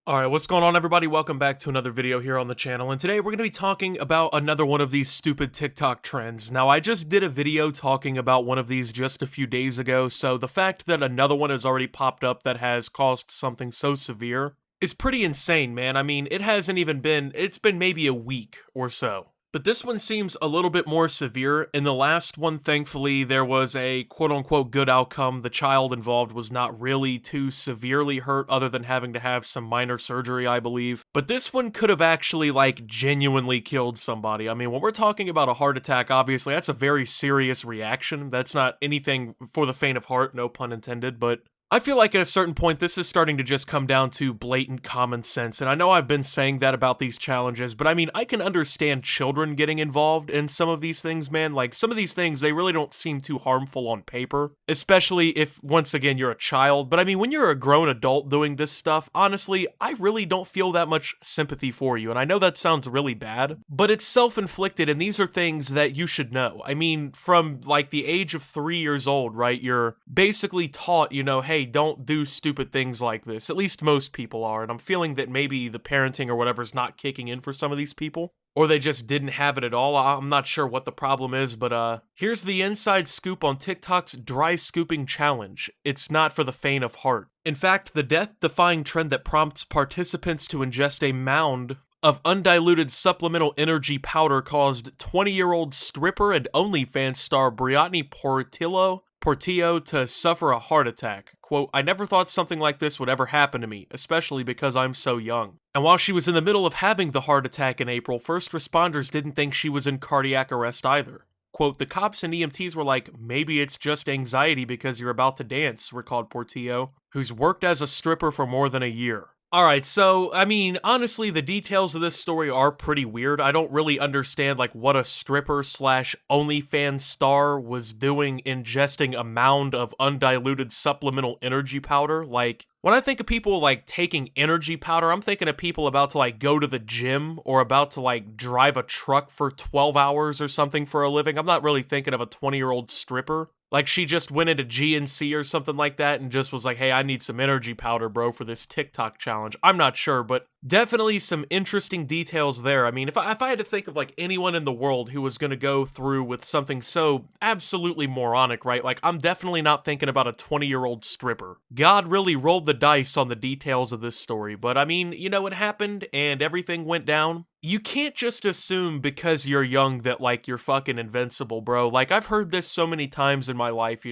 Alright, what's going on everybody? Welcome back to another video here on the channel, and today we're going to be talking about another one of these stupid TikTok trends. Now, I just did a video talking about one of these just a few days ago, so the fact that another one has already popped up that has caused something so severe is pretty insane, man. I mean, it's been maybe a week or so. But this one seems a little bit more severe. In the last one, thankfully, there was a quote-unquote good outcome. The child involved was not really too severely hurt other than having to have some minor surgery, I believe. But this one could have actually, genuinely killed somebody. I mean, when we're talking about a heart attack, obviously, that's a very serious reaction. That's not anything for the faint of heart, no pun intended, but I feel like at a certain point, this is starting to just come down to blatant common sense, and I know I've been saying that about these challenges, but I mean, I can understand children getting involved in some of these things, man. Like, some of these things, they really don't seem too harmful on paper, especially if, once again, you're a child. But I mean, when you're a grown adult doing this stuff, honestly, I really don't feel that much sympathy for you, and I know that sounds really bad, but it's self-inflicted, and these are things that you should know. I mean, from, the age of 3 years old, right, you're basically taught, hey, don't do stupid things like this. At least most people are, and I'm feeling that maybe the parenting or whatever is not kicking in for some of these people, or they just didn't have it at all. I'm not sure what the problem is, but here's the inside scoop on TikTok's dry scooping challenge. It's not for the faint of heart. In fact, the death-defying trend that prompts participants to ingest a mound of undiluted supplemental energy powder caused 20-year-old stripper and OnlyFans star Briatney Portillo to suffer a heart attack. Quote, "I never thought something like this would ever happen to me, especially because I'm so young." And while she was in the middle of having the heart attack in April, first responders didn't think she was in cardiac arrest either. Quote, "The cops and EMTs were like, maybe it's just anxiety because you're about to dance," recalled Portillo, who's worked as a stripper for more than a year. Alright, so, I mean, honestly, the details of this story are pretty weird. I don't really understand, what a stripper slash OnlyFans star was doing ingesting a mound of undiluted supplemental energy powder. When I think of people, taking energy powder, I'm thinking of people about to, go to the gym or about to, drive a truck for 12 hours or something for a living. I'm not really thinking of a 20-year-old stripper. She just went into GNC or something like that and just was like, hey, I need some energy powder, bro, for this TikTok challenge. I'm not sure, but definitely some interesting details there. I mean, if I had to think of, anyone in the world who was going to go through with something so absolutely moronic, right? I'm definitely not thinking about a 20-year-old stripper. God really rolled the dice on the details of this story, but I mean, it happened and everything went down. You can't just assume because you're young that, you're fucking invincible, bro. I've heard this so many times in my life,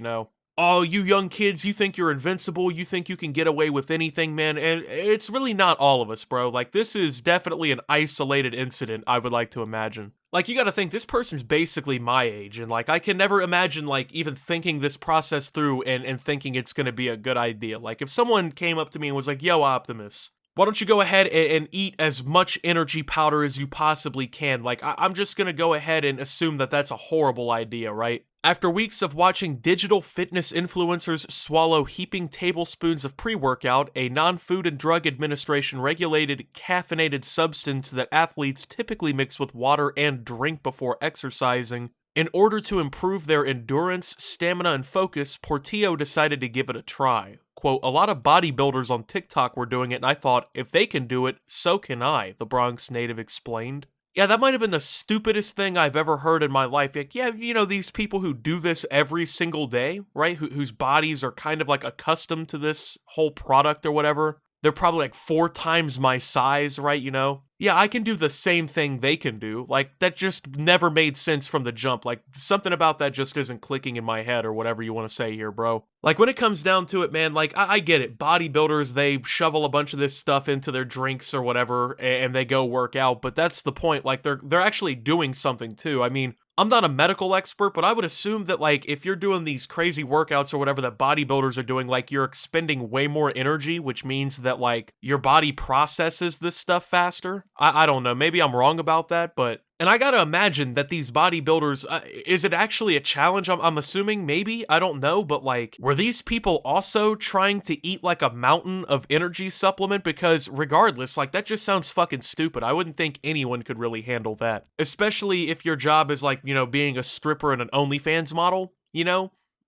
"Oh, you young kids, you think you're invincible, you think you can get away with anything, man," and it's really not all of us, bro. This is definitely an isolated incident, I would like to imagine. You gotta think, this person's basically my age, and, I can never imagine, even thinking this process through and thinking it's gonna be a good idea. If someone came up to me and was like, "Yo, Optimus, why don't you go ahead and eat as much energy powder as you possibly can?" I'm just gonna go ahead and assume that that's a horrible idea, right? After weeks of watching digital fitness influencers swallow heaping tablespoons of pre-workout, a non-Food and Drug Administration regulated caffeinated substance that athletes typically mix with water and drink before exercising, in order to improve their endurance, stamina, and focus, Portillo decided to give it a try. Quote, "A lot of bodybuilders on TikTok were doing it, and I thought, if they can do it, so can I," the Bronx native explained. Yeah, that might have been the stupidest thing I've ever heard in my life. These people who do this every single day, right? Whose bodies are kind of accustomed to this whole product or whatever. They're probably 4 times my size, right, Yeah, I can do the same thing they can do. That just never made sense from the jump. Something about that just isn't clicking in my head or whatever you want to say here, bro. When it comes down to it, man, I get it. Bodybuilders, they shovel a bunch of this stuff into their drinks or whatever, and they go work out, but that's the point. They're actually doing something too. I mean, I'm not a medical expert, but I would assume that, if you're doing these crazy workouts or whatever that bodybuilders are doing, you're expending way more energy, which means that, your body processes this stuff faster. I don't know. Maybe I'm wrong about that, but... And I gotta imagine that these bodybuilders, is it actually a challenge? I'm assuming, maybe? I don't know, but were these people also trying to eat a mountain of energy supplement? Because regardless, that just sounds fucking stupid. I wouldn't think anyone could really handle that. Especially if your job is being a stripper and an OnlyFans model,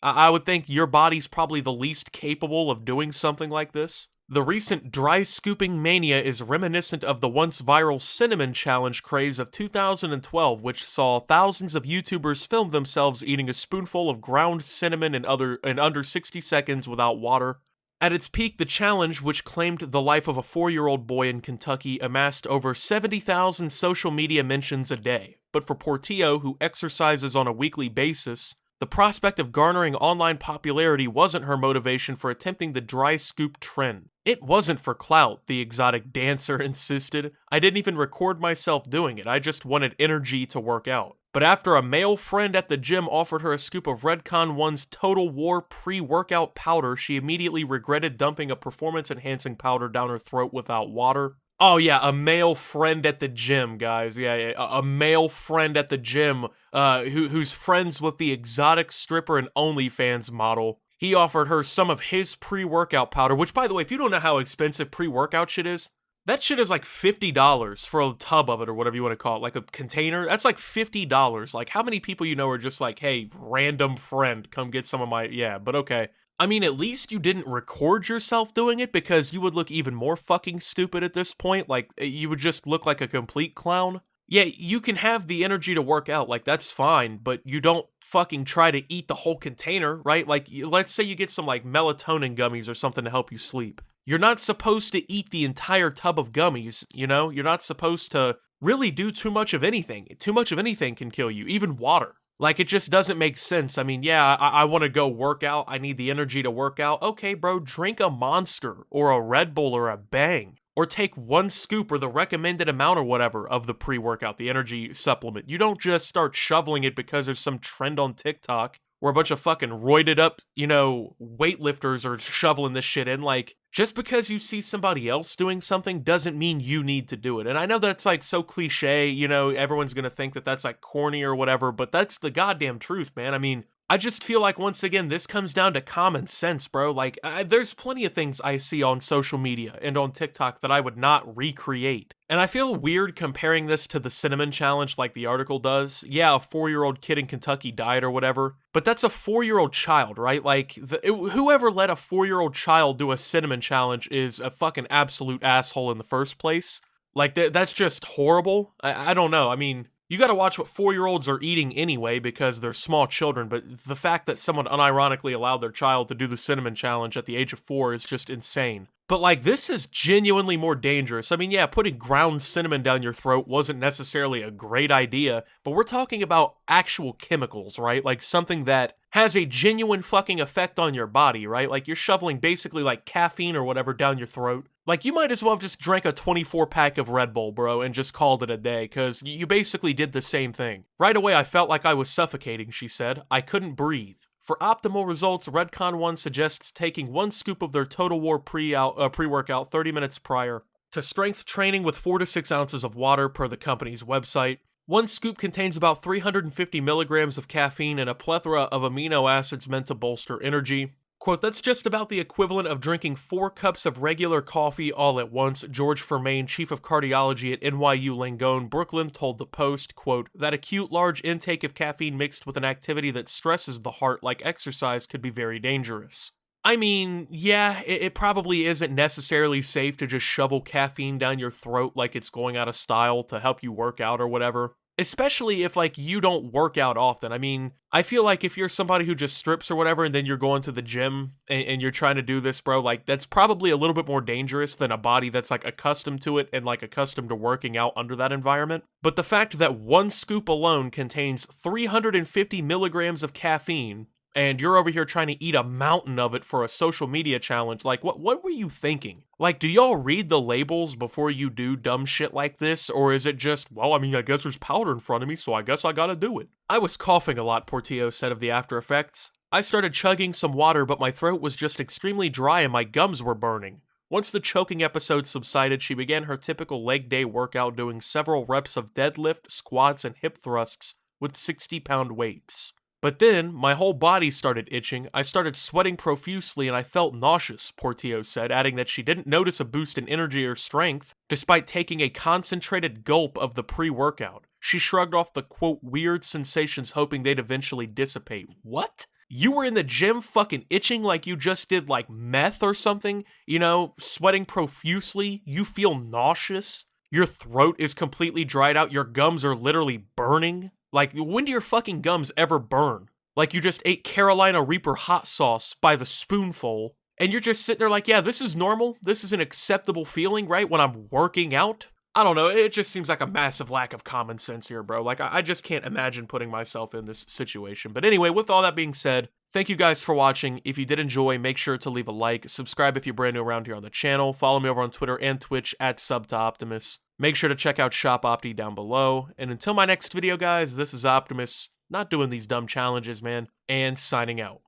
I would think your body's probably the least capable of doing something like this. The recent dry scooping mania is reminiscent of the once viral cinnamon challenge craze of 2012, which saw thousands of YouTubers film themselves eating a spoonful of ground cinnamon in under 60 seconds without water. At its peak, the challenge, which claimed the life of a 4-year-old boy in Kentucky, amassed over 70,000 social media mentions a day. But for Portillo, who exercises on a weekly basis, the prospect of garnering online popularity wasn't her motivation for attempting the dry scoop trend. It wasn't for clout, the exotic dancer insisted. I didn't even record myself doing it, I just wanted energy to work out. But after a male friend at the gym offered her a scoop of Redcon 1's Total War pre-workout powder, she immediately regretted dumping a performance-enhancing powder down her throat without water. Oh yeah, a male friend at the gym, guys. Yeah, a male friend at the gym who's friends with the exotic stripper and OnlyFans model. He offered her some of his pre-workout powder, which, by the way, if you don't know how expensive pre-workout shit is, that shit is like $50 for a tub of it, or whatever you want to call it, like a container. That's like $50. Like, how many people you know are just like, hey, random friend, come get some of my, yeah, but okay. I mean, at least you didn't record yourself doing it, because you would look even more fucking stupid at this point. Like, you would just look like a complete clown. Yeah, you can have the energy to work out, like, that's fine, but you don't fucking try to eat the whole container, right? Like, let's say you get some, like, melatonin gummies or something to help you sleep. You're not supposed to eat the entire tub of gummies, you know? You're not supposed to really do too much of anything. Too much of anything can kill you, even water. Like, it just doesn't make sense. I mean, yeah, I want to go work out. I need the energy to work out. Okay, bro, drink a Monster or a Red Bull or a Bang. Or take one scoop or the recommended amount or whatever of the pre-workout, the energy supplement. You don't just start shoveling it because there's some trend on TikTok where a bunch of fucking roided up, you know, weightlifters are shoveling this shit in. Like, just because you see somebody else doing something doesn't mean you need to do it. And I know that's like so cliche, you know, everyone's gonna think that that's like corny or whatever, but that's the goddamn truth, man. I mean, I just feel like, once again, this comes down to common sense, bro. Like, there's plenty of things I see on social media and on TikTok that I would not recreate. And I feel weird comparing this to the cinnamon challenge like the article does. Yeah, a 4-year-old kid in Kentucky died or whatever, but that's a 4-year-old child, right? Like, whoever let a 4-year-old child do a cinnamon challenge is a fucking absolute asshole in the first place. Like, that's just horrible. I don't know. I mean, you gotta watch what 4-year-olds are eating anyway, because they're small children, but the fact that someone unironically allowed their child to do the cinnamon challenge at the age of 4 is just insane. But like, this is genuinely more dangerous. I mean, yeah, putting ground cinnamon down your throat wasn't necessarily a great idea, but we're talking about actual chemicals, right? Like, something that has a genuine fucking effect on your body, right? Like, you're shoveling basically like caffeine or whatever down your throat. Like, you might as well have just drank a 24-pack of Red Bull, bro, and just called it a day, because you basically did the same thing. Right away, I felt like I was suffocating, she said. I couldn't breathe. For optimal results, Redcon 1 suggests taking 1 scoop of their Total War pre-workout 30 minutes prior to strength training with 4 to 6 ounces of water, per the company's website. 1 scoop contains about 350 milligrams of caffeine and a plethora of amino acids meant to bolster energy. Quote, that's just about the equivalent of drinking 4 cups of regular coffee all at once, George Fermain, chief of cardiology at NYU Langone, Brooklyn, told the Post. Quote, that acute large intake of caffeine mixed with an activity that stresses the heart like exercise could be very dangerous. I mean, yeah, it probably isn't necessarily safe to just shovel caffeine down your throat like it's going out of style to help you work out or whatever. Especially if, like, you don't work out often. I mean, I feel like if you're somebody who just strips or whatever and then you're going to the gym and you're trying to do this, bro, like, that's probably a little bit more dangerous than a body that's, like, accustomed to it and, like, accustomed to working out under that environment. But the fact that 1 scoop alone contains 350 milligrams of caffeine, and you're over here trying to eat a mountain of it for a social media challenge, like, what were you thinking? Like, do y'all read the labels before you do dumb shit like this, or is it just, well, I mean, I guess there's powder in front of me, so I guess I gotta do it? I was coughing a lot, Portillo said of the after effects. I started chugging some water, but my throat was just extremely dry and my gums were burning. Once the choking episode subsided, she began her typical leg day workout, doing several reps of deadlift, squats, and hip thrusts with 60-pound weights. But then, my whole body started itching, I started sweating profusely, and I felt nauseous, Portillo said, adding that she didn't notice a boost in energy or strength, despite taking a concentrated gulp of the pre-workout. She shrugged off the, quote, weird sensations, hoping they'd eventually dissipate. What? You were in the gym fucking itching like you just did like meth or something, you know, sweating profusely, you feel nauseous, your throat is completely dried out, your gums are literally burning. Like, when do your fucking gums ever burn? Like you just ate Carolina Reaper hot sauce by the spoonful, and you're just sitting there like, yeah, this is normal, this is an acceptable feeling, right, when I'm working out? I don't know, it just seems like a massive lack of common sense here, bro. Like, I just can't imagine putting myself in this situation. But anyway, with all that being said, thank you guys for watching. If you did enjoy, make sure to leave a like, subscribe if you're brand new around here on the channel, follow me over on Twitter and Twitch at @SubToOptimus. Make sure to check out Shop Opti down below. And until my next video, guys, this is Optimus, not doing these dumb challenges, man, and signing out.